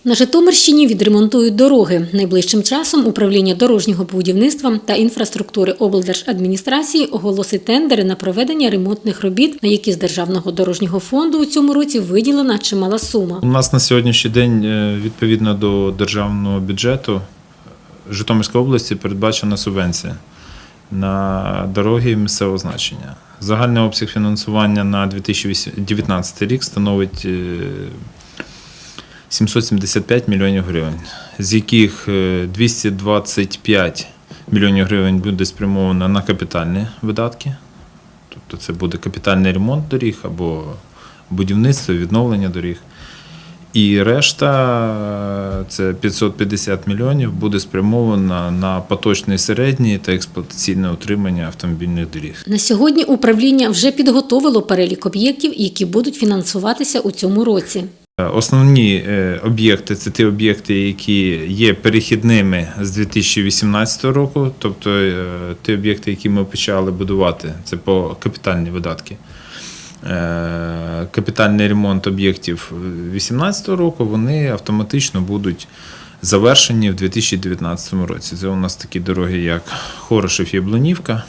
На Житомирщині відремонтують дороги. Найближчим часом Управління дорожнього будівництва та інфраструктури облдержадміністрації оголосить тендери на проведення ремонтних робіт, на які з Державного дорожнього фонду у цьому році виділена чимала сума. У нас на сьогоднішній день, відповідно до державного бюджету Житомирської області, передбачена субвенція на дороги місцевого значення. Загальний обсяг фінансування на 2019 рік становить 775 мільйонів гривень, з яких 225 мільйонів гривень буде спрямовано на капітальні видатки, тобто це буде капітальний ремонт доріг або будівництво, відновлення доріг. І решта, це 550 мільйонів, буде спрямовано на поточне середнє та експлуатаційне утримання автомобільних доріг. На сьогодні управління вже підготовило перелік об'єктів, які будуть фінансуватися у цьому році. Основні об'єкти – це ті об'єкти, які є перехідними з 2018 року, тобто ті об'єкти, які ми почали будувати, це по капітальні видатки. Капітальний ремонт об'єктів 2018 року, вони автоматично будуть завершені в 2019 році. Це у нас такі дороги, як Хорошів-Яблунівка,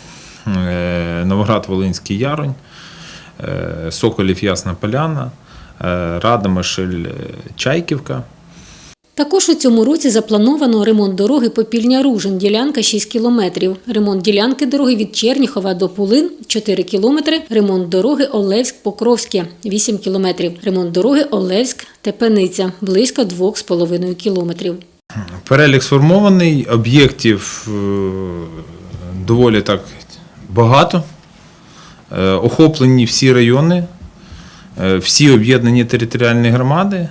Новоград-Волинський Яронь, Соколів-Ясна Поляна, Радомишль-Чайківка. Також у цьому році заплановано ремонт дороги Попільня-Ружин, ділянка 6 кілометрів. Ремонт ділянки дороги від Черніхова до Пулин – 4 кілометри. Ремонт дороги Олевськ-Покровське – 8 кілометрів. Ремонт дороги Олевськ-Тепениця – близько 2,5 кілометрів. Перелік сформований, об'єктів доволі так багато. Охоплені всі райони, всі об'єднані територіальні громади.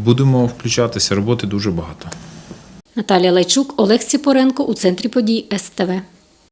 Будемо включатися, роботи дуже багато. Наталія Лайчук, Олег Ціпоренко у центрі подій СТВ.